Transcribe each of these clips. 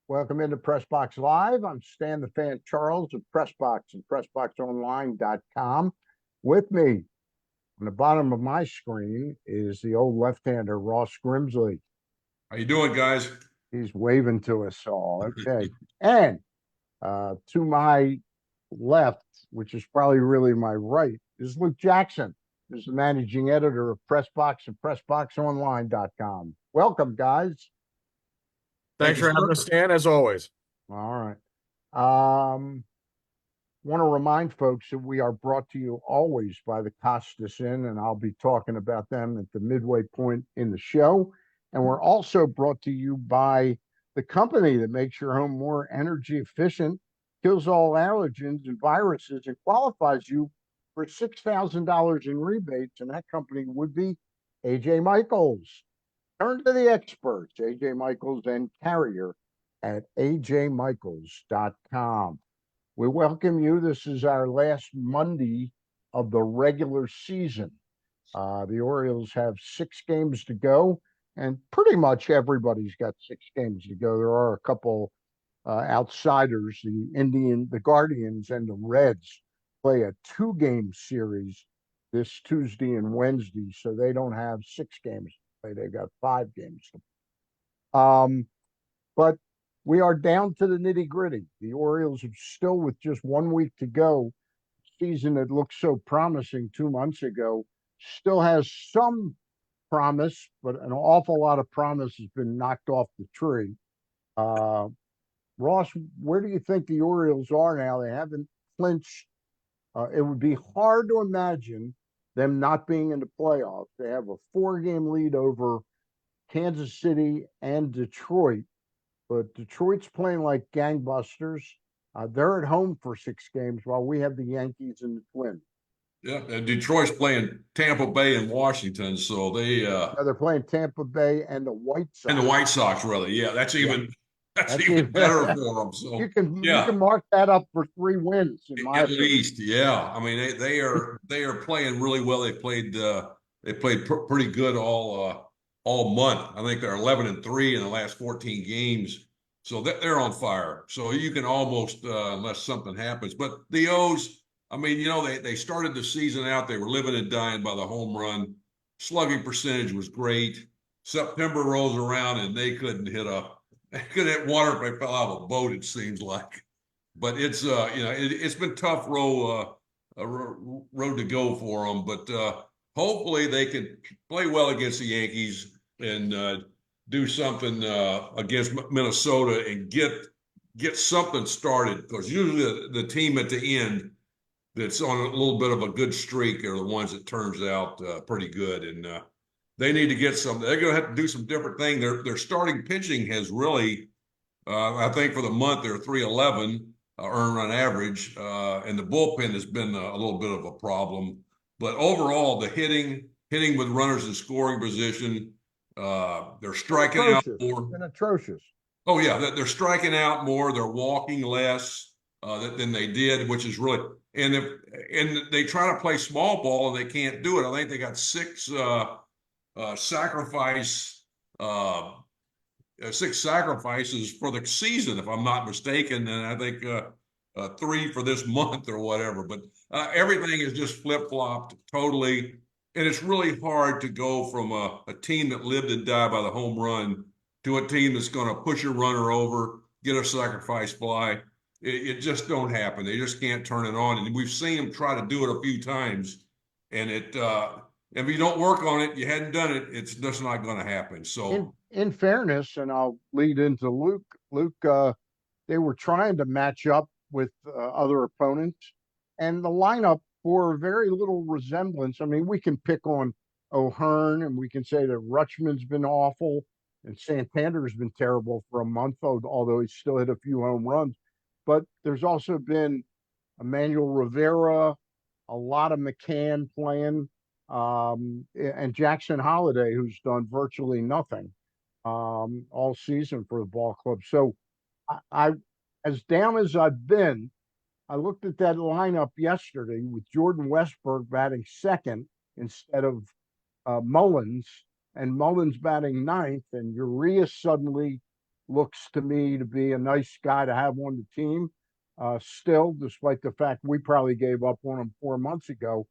Welcome into Pressbox Live. I'm Stan the Fan Charles of Pressbox and PressBoxOnline.com. With me on the bottom of my screen is the old left-hander, Ross Grimsley. How you doing, guys? He's waving to us all. Okay. And to my left, which is probably really my right, is Luke Jackson, who's the managing editor of Pressbox and PressBoxOnline.com. Welcome, guys. Thanks for having us, Stan, as always. All right. Want to remind folks that we are brought to you always by the Costas Inn, and I'll be talking about them at the midway point in the show. And we're also brought to you by the company that makes your home more energy efficient, kills all allergens and viruses, and qualifies you for $6,000 in rebates. And that company would be AJ Michaels. Turn to the experts, AJ Michaels and Carrier at ajmichaels.com. We welcome you. This is our last Monday of the regular season. The Orioles have 6 games to go, and pretty much everybody's got 6 games to go. There are a couple outsiders. The Guardians and the Reds play a 2-game series this Tuesday and Wednesday, so they don't have 6 games to play. They've got 5 games to play. But we are down to the nitty gritty. The Orioles are still with just 1 week to go. Season that looked so promising 2 months ago still has some promise, but an awful lot of promise has been knocked off the tree. Ross, where do you think the Orioles are now? They haven't clinched. It would be hard to imagine them not being in the playoffs. They have a 4-game lead over Kansas City and Detroit. But Detroit's playing like gangbusters. They're at home for 6 games while we have the Yankees and the Twins. Yeah, and Detroit's playing Tampa Bay and Washington, so they're playing Tampa Bay and the White Sox. And the White Sox, really. Yeah, that's even better for them. So you can mark that up for 3 wins in my at least. Yeah, I mean they are playing really well. They played pretty good all month. I think they're 11-3 in the last 14 games. So they're on fire. So you can almost, unless something happens. But the O's, I mean, they started the season out. They were living and dying by the home run. Slugging percentage was great. September rolls around and they couldn't hit water if they fell out of a boat, it seems like. But it's, it's been tough road to go for them. But hopefully they can play well against the Yankees and do something against Minnesota and get something started, because usually the team at the end that's on a little bit of a good streak are the ones that turns out pretty good, and they need to get some. They're going to have to do some different thing. Their starting pitching has really, I think for the month they're 3.11 earned on average, and the bullpen has been a little bit of a problem. But overall, the hitting with runners in scoring position. They're striking out more. Been atrocious. Oh yeah, they're striking out more. They're walking less than they did, which is really. And they try to play small ball and they can't do it. I think they got 6 sacrifices for the season, if I'm not mistaken, and I think 3 for this month or whatever. But everything is just flip-flopped totally. And it's really hard to go from a team that lived and died by the home run to a team that's going to push a runner over, get a sacrifice fly. It just don't happen. They just can't turn it on. And we've seen them try to do it a few times. And if you don't work on it, you hadn't done it, it's just not going to happen. So in fairness, and I'll lead into Luke. They were trying to match up with other opponents, and the lineup bore very little resemblance. I mean, we can pick on O'Hearn, and we can say that Rutschman's been awful, and Santander's been terrible for a month, although he's still hit a few home runs. But there's also been Emmanuel Rivera, a lot of McCann playing, and Jackson Holiday, who's done virtually nothing all season for the ball club. So I as down as I've been, I looked at that lineup yesterday with Jordan Westburg batting second instead of Mullins, and Mullins batting ninth, and Urias suddenly looks to me to be a nice guy to have on the team. Still, despite the fact we probably gave up on him 4 months ago.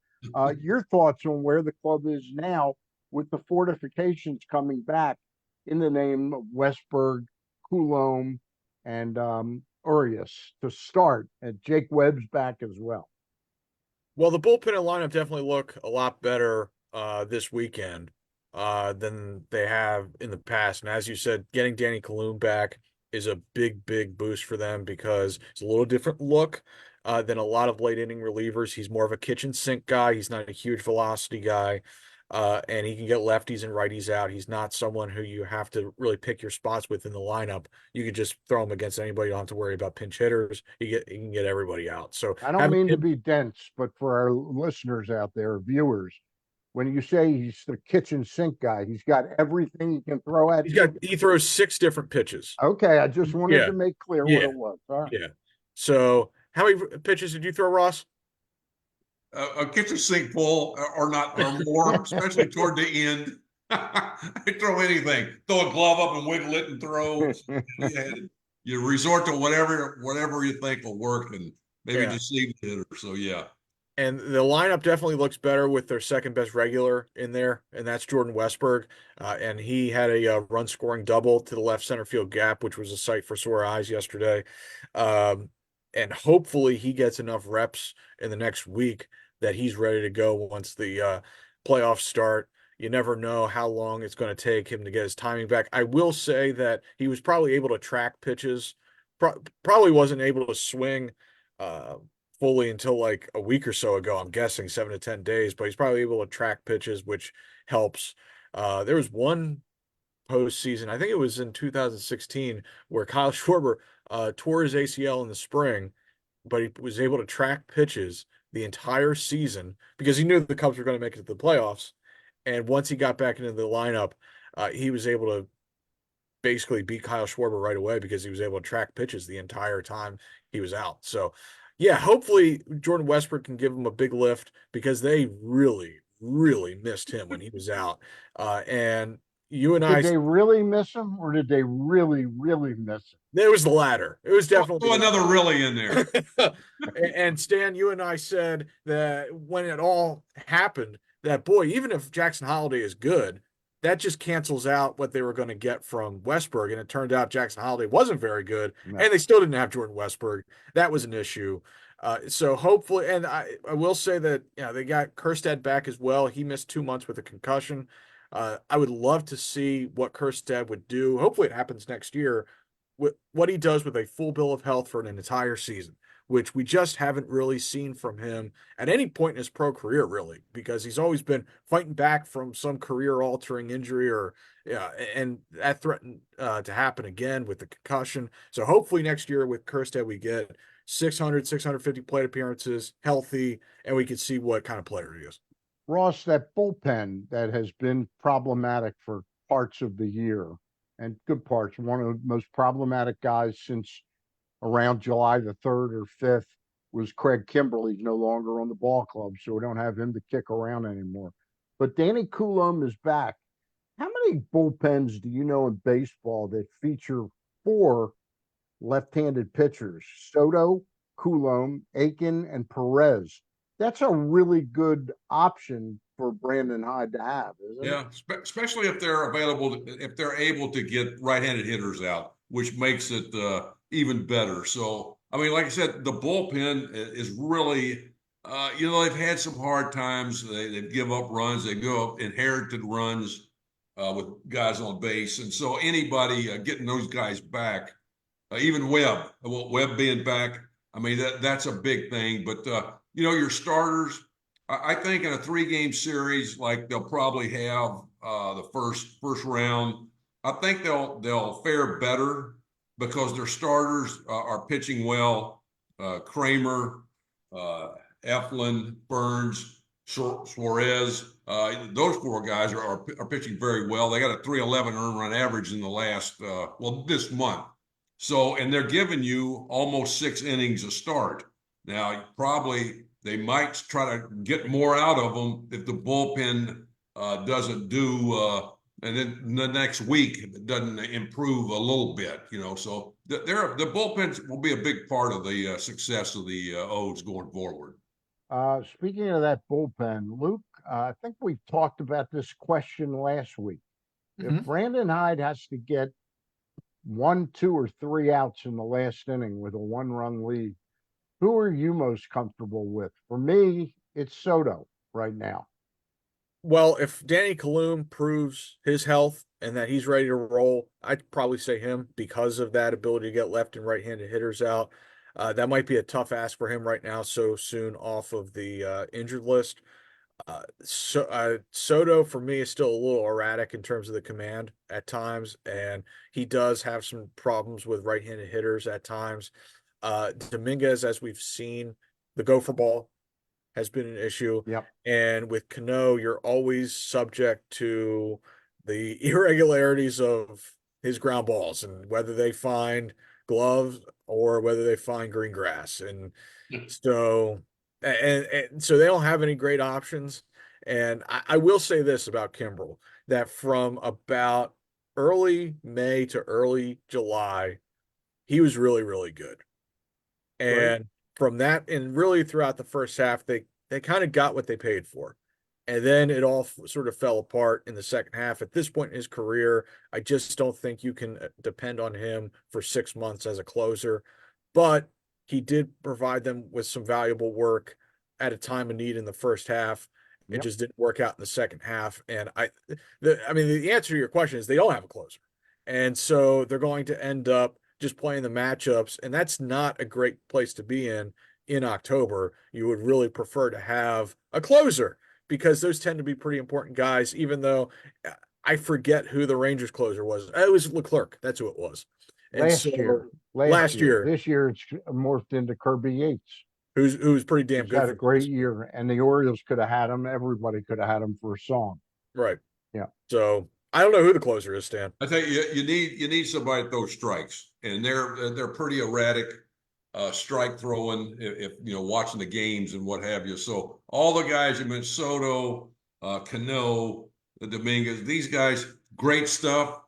Your thoughts on where the club is now with the fortifications coming back in the name of Westberg, Coulomb, and Urias to start, and Jake Webb's back as well. Well, the bullpen and lineup definitely look a lot better this weekend than they have in the past. And as you said, getting Danny Kaloum back is a big, big boost for them because it's a little different look than a lot of late inning relievers. He's more of a kitchen sink guy. He's not a huge velocity guy. And he can get lefties and righties out. He's not someone who you have to really pick your spots with in the lineup. You could just throw him against anybody. You don't have to worry about pinch hitters. He can get everybody out. So I don't having mean to him, be dense, but for our listeners out there, viewers, when you say he's the kitchen sink guy, he's got everything he can throw at you. he throws 6 different pitches. Okay, I just wanted Yeah, to make clear what yeah, it was. All right. yeah. So how many pitches did you throw, Ross? A kitchen sink full or not or more, especially toward the end. I throw anything. Throw a glove up and wiggle it and throw. You resort to whatever you think will work and maybe Yeah. deceive the hitter. So yeah. And the lineup definitely looks better with their second best regular in there, and that's Jordan Westberg. And he had a run scoring double to the left center field gap, which was a sight for sore eyes yesterday. And hopefully he gets enough reps in the next week that he's ready to go once the playoffs start. You never know how long it's going to take him to get his timing back. I will say that he was probably able to track pitches, probably wasn't able to swing. Fully until like a week or so ago. I'm guessing 7 to 10 days, but he's probably able to track pitches, which helps. There was one postseason, I think it was in 2016, where Kyle Schwarber tore his ACL in the spring, but he was able to track pitches the entire season because he knew the Cubs were going to make it to the playoffs. And once he got back into the lineup, he was able to basically beat Kyle Schwarber right away because he was able to track pitches the entire time he was out. So, yeah, hopefully Jordan Westbrook can give him a big lift because they really, really missed him when he was out. And you and Did I, they really miss him, or did they really, really miss him? it was the latter. It was definitely Throw another really in there. And Stan, you and I said that when it all happened, that boy, even if Jackson Holiday is good, that just cancels out what they were going to get from Westberg. And it turned out Jackson Holiday wasn't very good, No. and they still didn't have Jordan Westberg. That was an issue. So hopefully, and I will say that they got Kerstead back as well. He missed 2 months with a concussion. I would love to see what Kerstead would do. Hopefully, it happens next year. What he does with a full bill of health for an entire season, which we just haven't really seen from him at any point in his pro career, really, because he's always been fighting back from some career-altering injury and that threatened to happen again with the concussion. So hopefully next year with Kerstead, we get 600, 650 plate appearances, healthy, and we can see what kind of player he is. Ross, that bullpen that has been problematic for parts of the year and good parts, one of the most problematic guys since around July the 3rd or 5th was Craig Kimberly. He's no longer on the ball club, so we don't have him to kick around anymore. But Danny Coulomb is back. How many bullpens do you know in baseball that feature four left-handed pitchers? Soto, Coulomb, Aiken, and Perez. That's a really good option for Brandon Hyde to have, isn't it? Yeah, especially if they're available, if they're able to get right-handed hitters out, which makes it even better. So, I mean, like I said, the bullpen is really, they've had some hard times. They give up runs. They give up inherited runs with guys on base. And so anybody getting those guys back, even Webb being back, I mean, that's a big thing. But, your starters, I think in a 3-game series, like they'll probably have the first round. I think they'll fare better because their starters are pitching well. Kramer, Eflin, Burns, Suarez. Those 4 guys are pitching very well. They got a 311 earned run average in the last this month. So, and they're giving you almost 6 innings a start. Now, probably they might try to get more out of them if the bullpen doesn't do and then the next week if it doesn't improve a little bit, So the bullpens will be a big part of the success of the O's going forward. Speaking of that bullpen, Luke, I think we talked about this question last week. If Mhm. Brandon Hyde has to get 1, 2, or 3 outs in the last inning with a 1-run lead, who are you most comfortable with? For me, it's Soto right now. Well, if Danny Kaloum proves his health and that he's ready to roll, I'd probably say him because of that ability to get left and right-handed hitters out. That might be a tough ask for him right now, so soon off of the injured list. Soto for me is still a little erratic in terms of the command at times, and he does have some problems with right-handed hitters at times. Dominguez, as we've seen, the gopher ball has been an issue. Yep. And with Cano, you're always subject to the irregularities of his ground balls and whether they find gloves or whether they find green grass. And so and so they don't have any great options. And I will say this about Kimbrel, that from about early May to early July, he was really, really good. Great. And from that, and really throughout the first half, they kind of got what they paid for. And then it all sort of fell apart in the second half. At this point in his career, I just don't think you can depend on him for 6 months as a closer. But he did provide them with some valuable work at a time of need in the first half. It Yep. just didn't work out in the second half. And the answer to your question is they don't have a closer. And so they're going to end up just playing the matchups. And that's not a great place to be in October. You would really prefer to have a closer because those tend to be pretty important guys, even though I forget who the Rangers closer was. It was Leclerc. That's who it was. And Last year. so last year, This year it's morphed into Kirby Yates, who's pretty damn who's good had for a them great this year. year, and the Orioles could have had him. Everybody could have had him for a song. Right. Yeah. So I don't know who the closer is, Stan. I think you need somebody to throw strikes, and they're pretty erratic strike throwing if watching the games and what have you. So all the guys you mentioned, Soto, Cano, the Dominguez, these guys, great stuff,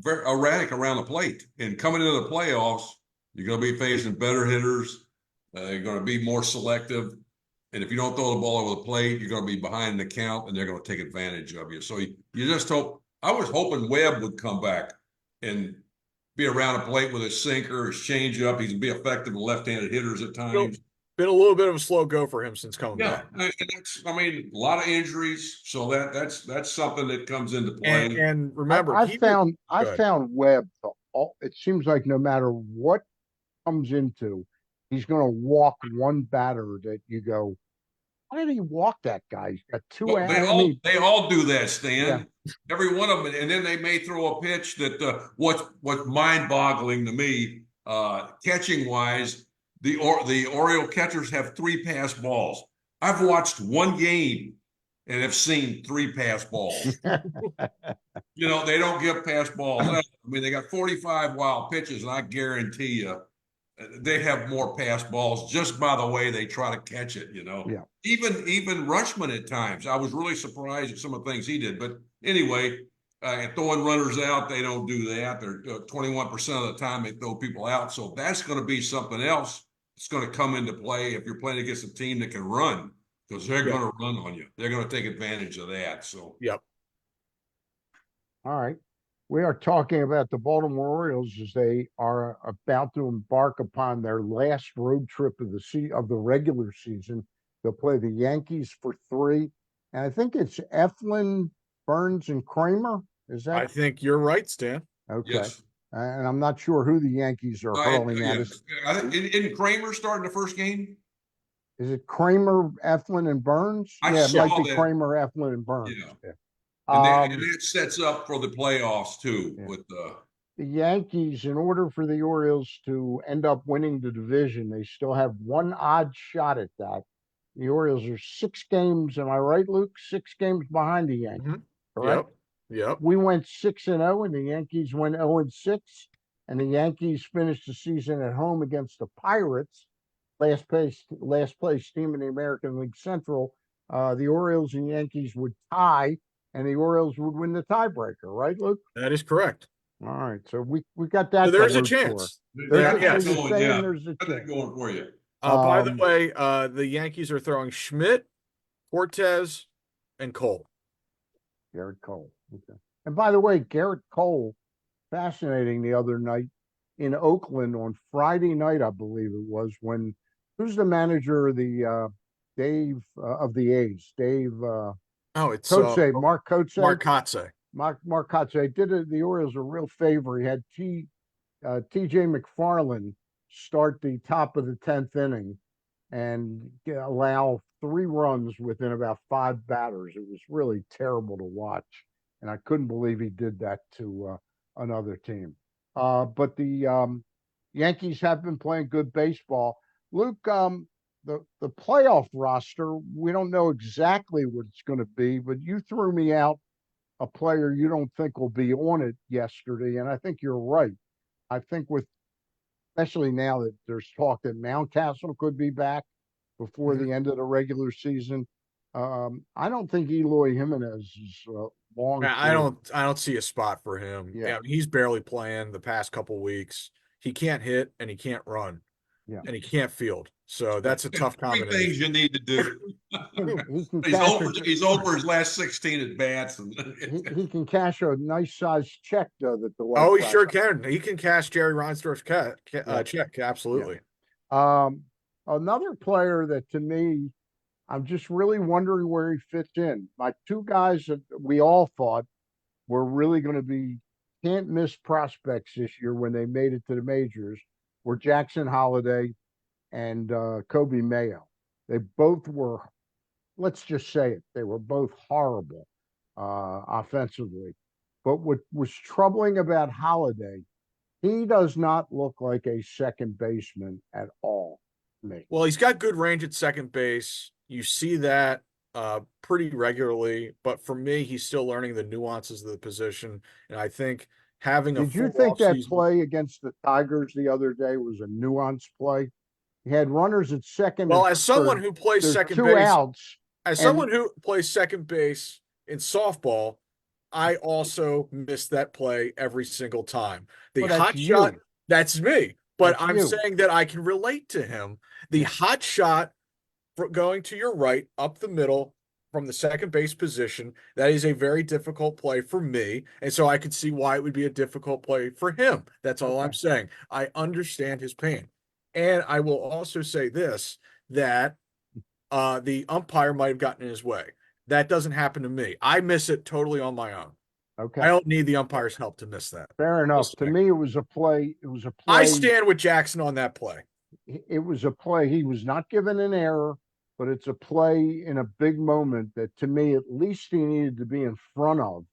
very erratic around the plate. And coming into the playoffs, you're going to be facing better hitters. You're going to be more selective. And if you don't throw the ball over the plate, you're going to be behind the count, and they're going to take advantage of you. So you just hope. I was hoping Webb would come back and be around the plate with his sinker, his changeup. He's be effective with left-handed hitters at times. Been a little bit of a slow go for him since coming Yeah, back. a lot of injuries, so that's something that comes into play. And remember, I found Webb. It seems like no matter what comes into, he's going to walk one batter that you go, why did he walk that guy? He's got two. Well, they all do that, Stan. Yeah. Every one of them, and then they may throw a pitch that what's mind-boggling to me, catching wise, the Oriole catchers have 3 pass balls. I've watched one game and have seen 3 pass balls. They don't give pass balls. I mean, they got 45 wild pitches, and I guarantee you they have more pass balls just by the way they try to catch it. Yeah. Even Rushman at times, I was really surprised at some of the things he did. But anyway, throwing runners out, they don't do that. They're 21% of the time they throw people out. So that's going to be something else that's going to come into play if you're playing against a team that can run, because they're going to run on you. They're going to take advantage of that. So Yep. All right. We are talking about the Baltimore Orioles as they are about to embark upon their last road trip of the regular season. They'll play the Yankees for 3, and I think it's Eflin, Burns, and Kramer. Is I that think you're right, Stan. okay? yes. And I'm not sure who the Yankees are hurling at. I think isn't Kramer starting the first game? Is it Kramer, Eflin, and Burns? I Yeah, it might saw be that. Kramer, Eflin, and Burns. Yeah. Yeah. And that sets up for the playoffs too. Yeah. With the Yankees, in order for the Orioles to end up winning the division, they still have one odd shot at that. The Orioles are 6 games. Am I right, Luke? 6 games behind the Yankees. Mm-hmm. Correct? Yep. We went 6-0, and the Yankees went 0-6. And the Yankees finished the season at home against the Pirates, last place team in the American League Central. The Orioles and Yankees would tie and the Orioles would win the tiebreaker, right, Luke? That is correct. All right, so we got So that to there's a root for. chance. There's Yeah, a, so yes. you're saying yeah. there's a Got that chance. going for you. By the way, the Yankees are throwing Schmidt, Cortez, and Cole. Garrett Cole. Okay. And by the way, Garrett Cole, fascinating the other night in Oakland on Friday night, I believe it was, when who's the manager of the Dave of the A's? Dave It's Kotze, Mark Kotze. Mark Kotze. Mark Kotze did the Orioles a real favor. He had TJ McFarland start the top of the 10th inning and allow 3 runs within about 5 batters. It was really terrible to watch, and I couldn't believe he did that to another team. But the Yankees have been playing good baseball. Luke, the playoff roster, we don't know exactly what it's going to be, but you threw me out a player you don't think will be on it yesterday, and I think you're right. I think especially now that there's talk that Mountcastle could be back before the end of the regular season. I don't think Eloy Jimenez is long. I don't see a spot for him. Yeah. He's barely playing the past couple weeks. He can't hit and he can't run. Yeah. And he can't field. So that's a tough 3 combination. things you need to do. He's over his last 16 at bats. He can cash a nice sized check though that the Oh, he sure can. He can cash Jerry Reinsdorf's check. Absolutely. Yeah. Another player that to me, I'm just really wondering where he fits in. My 2 guys that we all thought were really going to be can't miss prospects this year when they made it to the majors were Jackson Holiday and Kobe Mayo. They both were, let's just say it, they were both horrible offensively. But what was troubling about Holiday, he does not look like a second baseman at all to me. Well, he's got good range at second base. You see that pretty regularly. But for me, he's still learning the nuances of the position. And I think having Did you think that play against the Tigers the other day was a nuanced play? He had runners at second. Well, as someone who plays second base, outs. As someone who plays second base in softball, I also miss that play every single time. The hot shot, that's me. But I'm saying that I can relate to him. The hot shot going to your right, up the middle from the second base position, that is a very difficult play for me. And so I could see why it would be a difficult play for him. That's all I'm saying. I understand his pain. And I will also say this, that the umpire might have gotten in his way. That doesn't happen to me. I miss it totally on my own. Okay. I don't need the umpire's help to miss that. Fair enough. To me, it was a play. I stand with Jackson on that play. It was a play. He was not given an error, but it's a play in a big moment that to me, at least he needed to be in front of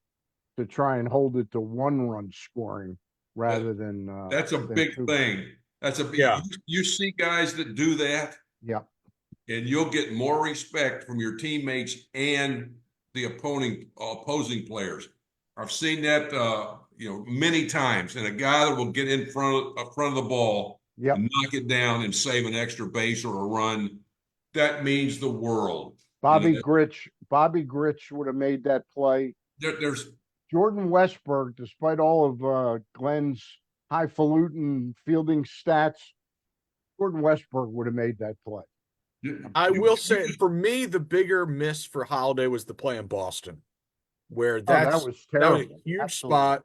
to try and hold it to 1-run scoring rather than. That's a big thing. You see guys that do that. Yeah. And you'll get more respect from your teammates and the opposing players. I've seen that many times, and a guy that will get in front of the ball, and knock it down and save an extra base or a run, that means the world. Bobby Grich would have made that play. There's Jordan Westburg, despite all of Glenn's highfalutin fielding stats, Jordan Westburg would have made that play. I will say, for me, the bigger miss for Holiday was the play in Boston, where that was terrible. That was a huge spot,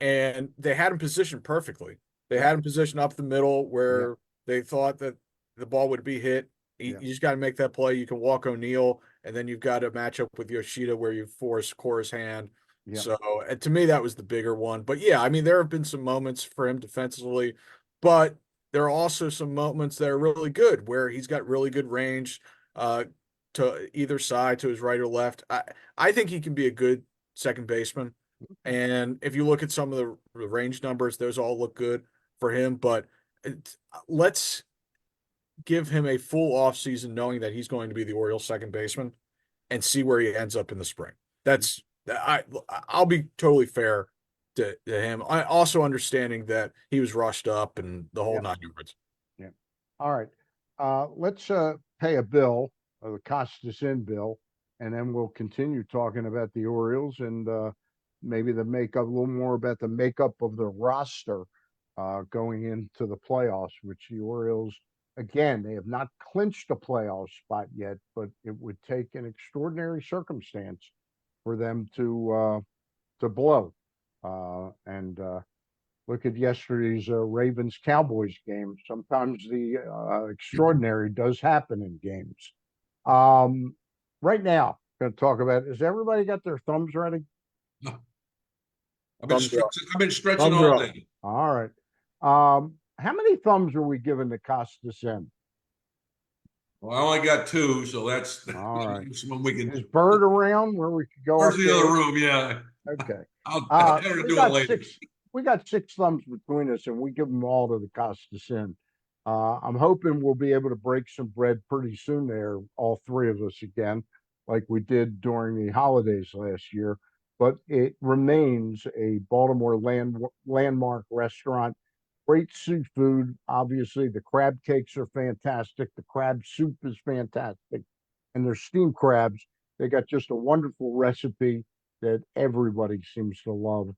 and they had him positioned perfectly. They had him positioned up the middle where they thought that the ball would be hit. You just got to make that play. You can walk O'Neill, and then you've got a matchup with Yoshida where you force Cora's hand. Yeah. So to me, that was the bigger one. But yeah, I mean, there have been some moments for him defensively, but there are also some moments that are really good where he's got really good range to either side, to his right or left. I think he can be a good second baseman. And if you look at some of the range numbers, those all look good for him. But let's give him a full offseason knowing that he's going to be the Orioles second baseman and see where he ends up in the spring. I'll be totally fair to him. I also understanding that he was rushed up and the whole 9 yards. Yeah. All right. Let's pay a bill, the Costas in bill. and then we'll continue talking about the Orioles and maybe a little more about the makeup of the roster going into the playoffs, which the Orioles, again, they have not clinched a playoff spot yet, but it would take an extraordinary circumstance for them to blow. And look at yesterday's Ravens Cowboys game. Sometimes the extraordinary does happen in games. Right now, going to talk about, has everybody got their thumbs ready? I've been Thumbs up. stretching Thumbs all up. day. All right. How many thumbs are we giving to Costas in? Well, I only got two, so that's All right. someone we can. Is Bird around where we could go Where's up the there? other room? Yeah. Okay. I'll tell her to We do it got later. we got 6 thumbs between us, and we give them all to the Costas in. I'm hoping we'll be able to break some bread pretty soon there, all three of us again, like we did during the holidays last year. But it remains a Baltimore landmark restaurant. Great seafood. Obviously, the crab cakes are fantastic. The crab soup is fantastic. And their steamed crabs, they got just a wonderful recipe that everybody seems to love.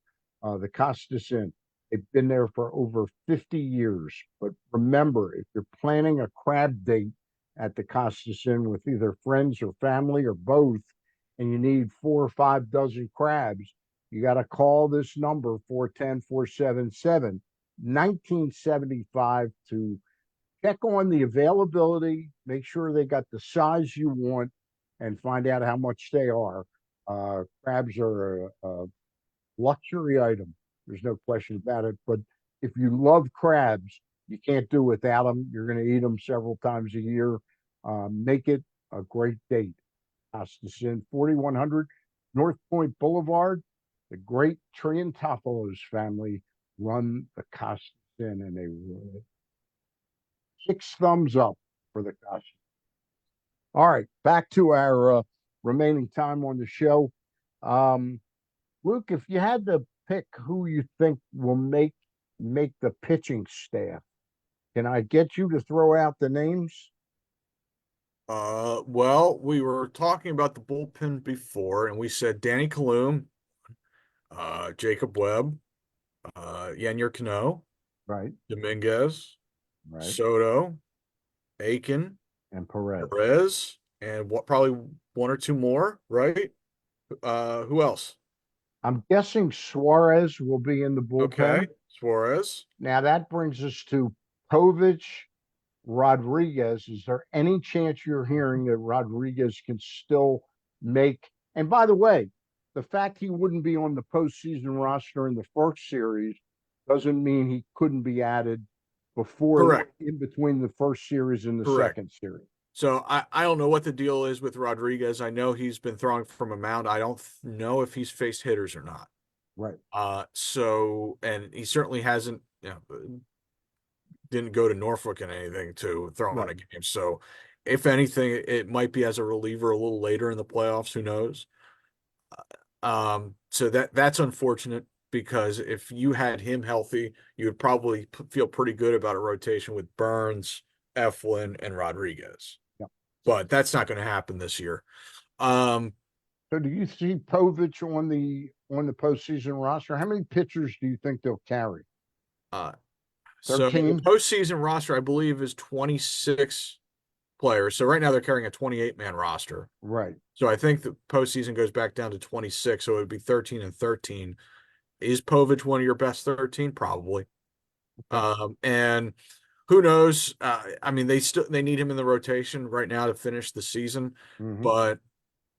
The Costas Inn. They've been there for over 50 years. But remember, if you're planning a crab date at the Costas Inn with either friends or family or both, and you need 4 or 5 dozen crabs, you got to call this number 410 477 1975 to check on the availability, make sure they got the size you want, and find out how much they are. Crabs are a luxury item. There's no question about it. But if you love crabs, you can't do without them. You're going to eat them several times a year. Make it a great date. Costas Inn, 4100 North Point Boulevard. The great Triantopolos family run the Costas Inn, and they 6 thumbs up for the Costas. All right, back to our remaining time on the show. Luke, if you had to pick who you think will make the pitching staff, can I get you to throw out the names? Well, we were talking about the bullpen before, and we said Danny Kalum, Jacob Webb, Yenyer Cano, Right, Dominguez, right, Soto, Aiken, and Perez. Perez, and what probably one or two more, right? Who else? I'm guessing Suarez will be in the bullpen. Okay, Suarez. Now that brings us to Povich, Rodriguez. Is there any chance you're hearing that Rodriguez can still make? And by the way, the fact he wouldn't be on the postseason roster in the first series doesn't mean he couldn't be added Correct. in between the first series and the Correct. second series. So I don't know what the deal is with Rodriguez. I know he's been throwing from a mound. I don't know if he's faced hitters or not. Right. So and he certainly hasn't, didn't go to Norfolk and anything to throw on a game. So if anything, it might be as a reliever a little later in the playoffs. Who knows? So that's unfortunate because if you had him healthy, you would probably feel pretty good about a rotation with Burns, Eflin, and Rodriguez. Yep. But that's not going to happen this year. So do you see Povich on the postseason roster? How many pitchers do you think they'll carry? So the 13? postseason roster, I believe, is 26 players. So right now they're carrying a 28-man roster. Right. So I think the postseason goes back down to 26. So it would be 13 and 13. Is Povich one of your best 13? Probably. And who knows? I mean, they need him in the rotation right now to finish the season, but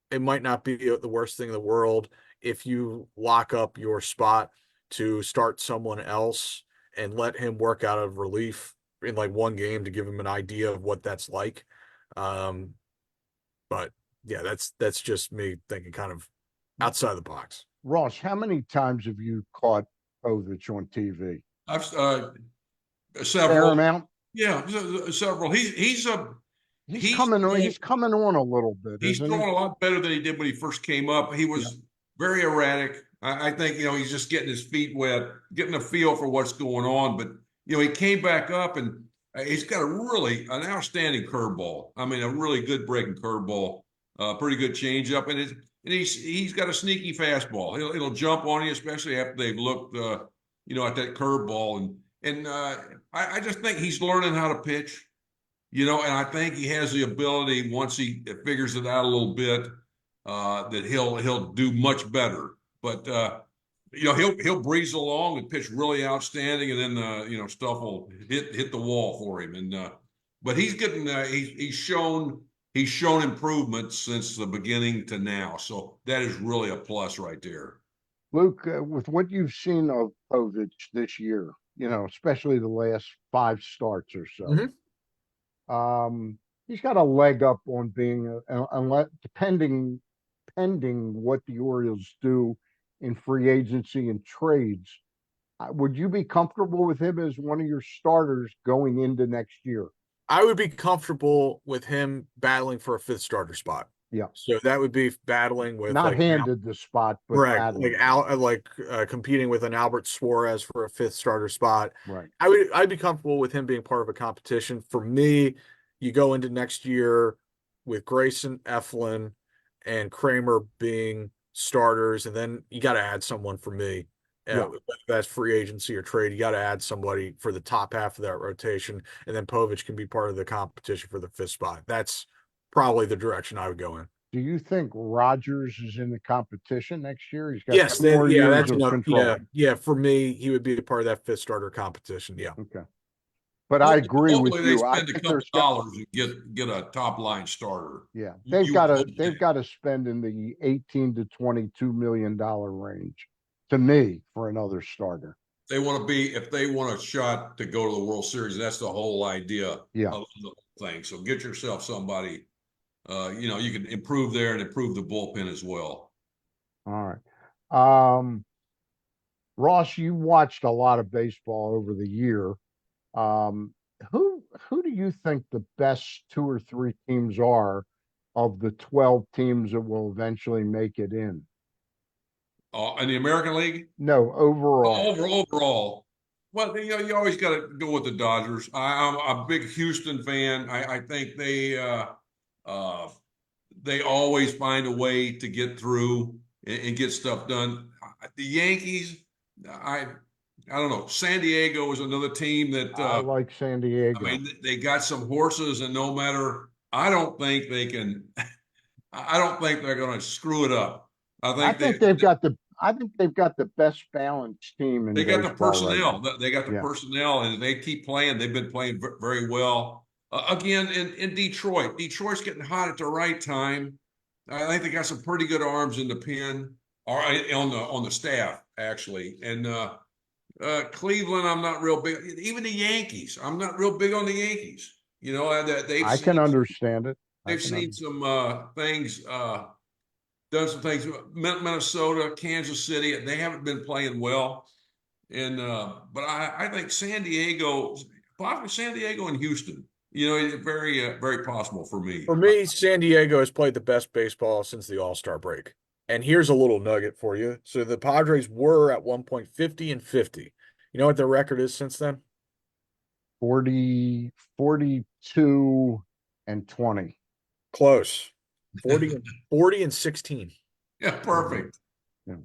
it might not be the worst thing in the world if you lock up your spot to start someone else and let him work out of relief in like one game to give him an idea of what that's like. But yeah, that's just me thinking kind of outside the box. Ross, how many times have you caught Povich on TV? I've Fair several. amount. Yeah, several. He's coming on a little bit. He's throwing a lot better than he did when he first came up. He was very erratic. I think he's just getting his feet wet, getting a feel for what's going on. But he came back up and he's got an outstanding curveball. I mean, a really good breaking curveball. pretty good changeup, and he's got a sneaky fastball. It'll jump on you, especially after they've looked, at that curveball, and I just think he's learning how to pitch. And I think he has the ability once he figures it out a little bit that he'll do much better. But he'll breeze along and pitch really outstanding, and then stuff will hit the wall for him. And but he's getting he's shown improvements since the beginning to now, so that is really a plus right there. Luke, with what you've seen of Povich this year, especially the last 5 starts or so. Mhm. He's got a leg up on being, unless pending what the Orioles do in free agency and trades. Would you be comfortable with him as one of your starters going into next year? I would be comfortable with him battling for a 5th starter spot. Yeah. So that would be battling with Not handed the spot, but correct, battling. competing with an Albert Suarez for a 5th starter spot. Right. I'd be comfortable with him being part of a competition. For me, you go into next year with Grayson, Eflin, and Kramer being starters, and then you got to add someone for me. Whether that's free agency or trade, you got to add somebody for the top half of that rotation, and then Povich can be part of the competition for the 5th spot. That's probably the direction I would go in. Do you think Rogers is in the competition next year? He's got Yes, 2 more years that's of enough. control. Yeah. For me, he would be a part of that 5th starter competition. Yeah. Okay. But I agree with Hopefully you. they I spend a think couple there's dollars and get a top line starter. Yeah, You they've got to spend in the 18 to 22 million dollar range, to me, for another starter. They want to be, if they want a shot to go to the World Series, that's the whole idea of the whole thing. So get yourself somebody, you can improve there and improve the bullpen as well. All right. Ross, you watched a lot of baseball over the year. Who do you think the best 2 or 3 teams are of the 12 teams that will eventually make it in? In the American League? No, overall. Overall. Well, you always got to go with the Dodgers. I'm a big Houston fan. I think they always find a way to get through and get stuff done. The Yankees, I don't know. San Diego is another team that I like San Diego. I mean, they got some horses, and no matter, I don't think they can. I don't think they're going to screw it up. I think they've got the best balanced team in they got the baseball personnel. right They got the personnel, and they keep playing. They've been playing very well. Again, in Detroit, Detroit's getting hot at the right time. I think they got some pretty good arms in the pen, or on the staff actually. And Cleveland, I'm not real big. Even the Yankees, I'm not real big on the Yankees. I can understand it. They've seen some things. Done some things. Minnesota, Kansas City, they haven't been playing well. And but I think San Diego, possibly San Diego and Houston, very possible for me. For me, San Diego has played the best baseball since the All-Star break. And here's a little nugget for you. So the Padres were at one point 50-50. You know what their record is since then? 42 and 20. Close. 40 and 16. Yeah, perfect. Yeah.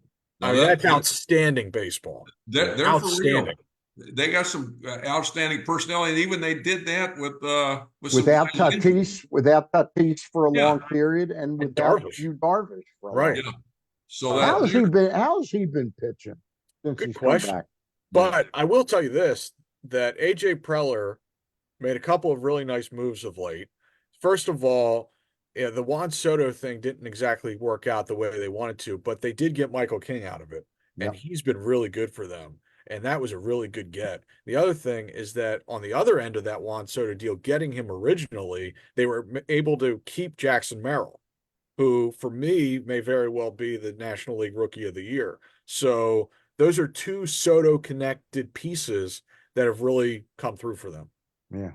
I mean, that's outstanding baseball. They're outstanding. For real. They got some outstanding personnel, and even they did that without Tatis for a long period, and without Darvish for a long Yeah. So how's he been pitching since good he's question. come back? But I will tell you this, that AJ Preller made a couple of really nice moves of late. First of all, the Juan Soto thing didn't exactly work out the way they wanted to, but they did get Michael King out of it, and he's been really good for them. And that was a really good get. The other thing is that on the other end of that Juan Soto deal, getting him originally, they were able to keep Jackson Merrill, who for me may very well be the National League Rookie of the Year. So those are 2 Soto connected pieces that have really come through for them. Yeah,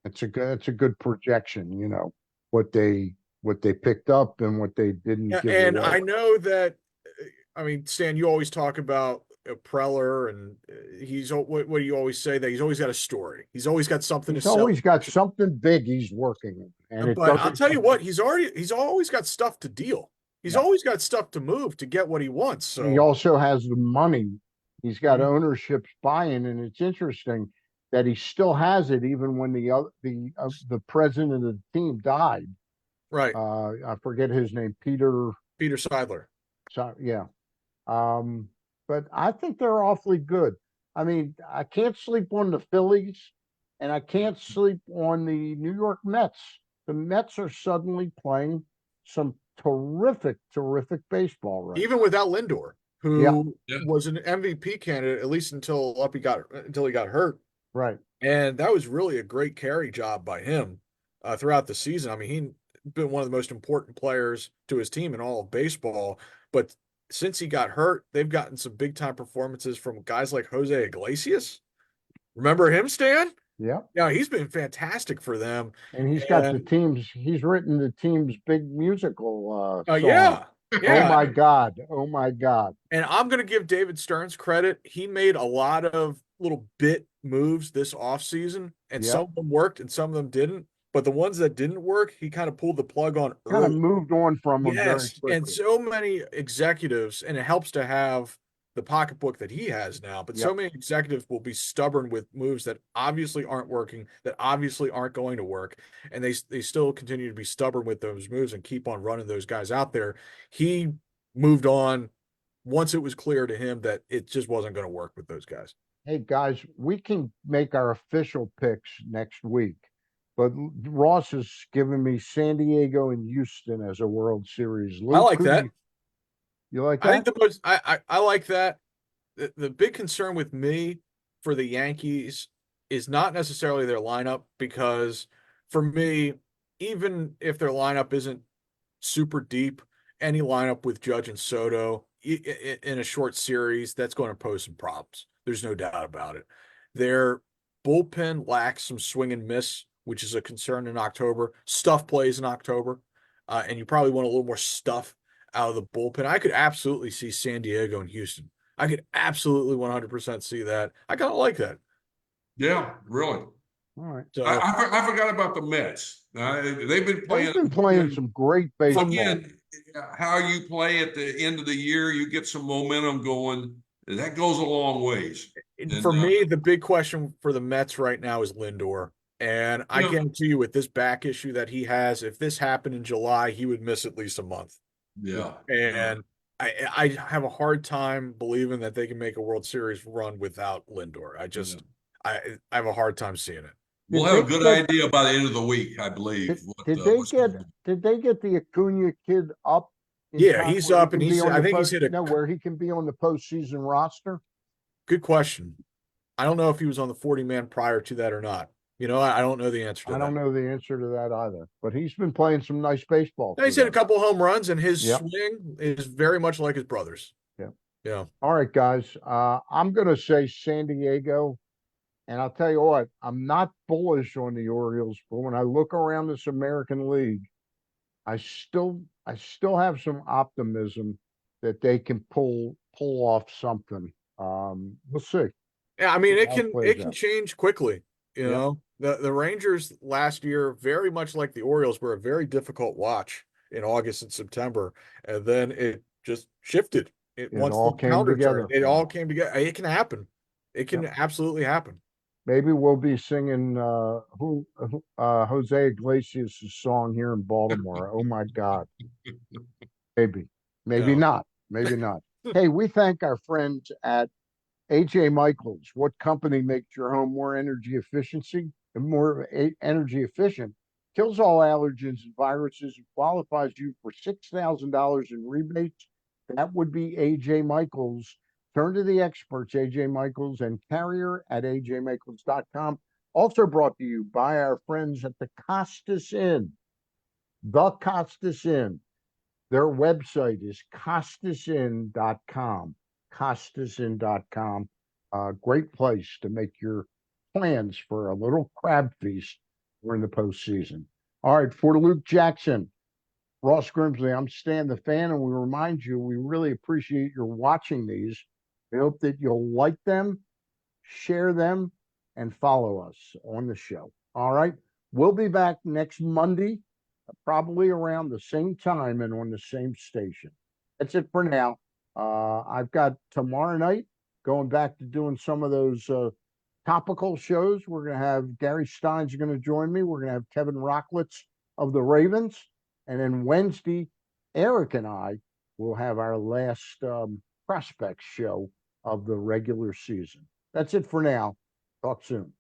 it's a good projection. What they picked up and what they didn't give and away. I know that, I mean, Stan, you always talk about Preller, and what do you always say, that he's always got a story. He's always got something to He's sell. always got something big he's working on, and it But I'll doesn't. tell you what, he's always got stuff to deal. He's Yeah. always got stuff to move to get what he wants. So He also has the money. He's got Mhm. ownership buy-in, and it's interesting that he still has it even when the president of the team died. Right, I forget his name, Peter. Peter Seidler. So yeah. But I think they're awfully good. I mean, I can't sleep on the Phillies, and I can't sleep on the New York Mets. The Mets are suddenly playing some terrific, terrific baseball right Even without Lindor, now. who Yeah. was an MVP candidate at least until he got hurt. Yeah, right. And that was really a great carry job by him throughout the season. I mean, he's been one of the most important players to his team in all of baseball. But since he got hurt, they've gotten some big time performances from guys like Jose Iglesias. Remember him, Stan? Yeah. Yeah, he's been fantastic for them. And And he's written the team's big musical song. yeah, Oh yeah. my God. Oh my God. And I'm going to give David Stearns credit. He made a lot of little bit moves this offseason, and some Yeah. of them worked and some of them didn't. But the ones that didn't work, he kind of pulled the plug on Kind of early. moved on from him very Yes. And quickly. so many executives, and it helps to have the pocketbook that he has now, but so Yep. many executives will be stubborn with moves that obviously aren't working, that obviously aren't going to work. And they still continue to be stubborn with those moves and keep on running those guys out there. He moved on once it was clear to him that it just wasn't going to work with those guys. Hey guys, we can make our official picks next week, but Ross has given me San Diego and Houston as a World Series. I Luke, like that. you like I think that? I like that. The big concern with me for the Yankees is not necessarily their lineup, because for me, even if their lineup isn't super deep, any lineup with Judge and Soto in a short series, that's going to pose some problems. There's no doubt about it. Their bullpen lacks some swing and miss, which is a concern in October. Stuff plays in October, and you probably want a little more stuff out of the bullpen. I could absolutely see San Diego and Houston. I could absolutely 100% see that. I kind of like that. Yeah, really. All right. So I forgot about the Mets. They've been They've playing. been playing some great baseball. Again, how you play at the end of the year, you get some momentum going. And that goes a long ways. And for me, the big question for the Mets right now is Lindor. And I yeah, guarantee you, with this back issue that he has, if this happened in July, he would miss at least a month. yeah. And I have a hard time believing that they can make a World Series run without Lindor. I have a hard time seeing it. We'll Did have a they good get idea by the end of the week, I believe. did they get the Acuna kid up in Yeah, time he's where he up, and can be on I the think he's post hit a no where he can be on the postseason roster? good question. I don't know if he was on the 40-man prior to that or not. I don't know the answer to I don't that. know the answer to that either, but he's been playing some nice baseball Now, for he's hit a them. couple home runs, and his Yep. swing is very much like his brother's. Yeah. Yeah. All right, guys. I'm going to say San Diego, and I'll tell you what, I'm not bullish on the Orioles, but when I look around this American League, I still have some optimism that they can pull off something. We'll see. Yeah, I mean, See how it plays it can out. change quickly. Yep. The Rangers last year, very much like the Orioles, were a very difficult watch in August and September, and then it just shifted. It Once the all came calendar turned, together. it all came together. It can happen. It can Yep. absolutely happen. Maybe we'll be singing Jose Iglesias' song here in Baltimore. Oh my God. Maybe. Maybe Yeah. not. Maybe not. Hey, we thank our friends at AJ Michaels. What company makes your home more energy efficient, kills all allergens and viruses, and qualifies you for $6,000 in rebates? That would be AJ Michaels. Turn to the experts, AJ Michaels and Carrier at ajmichaels.com. Also brought to you by our friends at the Costas Inn. The Costas Inn. Their website is costasinn.com. Costasinn.com. Great place to make your plans for a little crab feast during the postseason. All right, for Luke Jackson, Ross Grimsley, I'm Stan the Fan, and we remind you we really appreciate your watching these. We hope that you'll like them, share them, and follow us on the show. All right. We'll be back next Monday, probably around the same time and on the same station. That's it for now. I've got tomorrow night going back to doing some of those topical shows. We're going to have Gary Stein's going to join me. We're going to have Kevin Rocklitz of the Ravens. And then Wednesday, Eric and I will have our last prospects show of the regular season. That's it for now. Talk soon.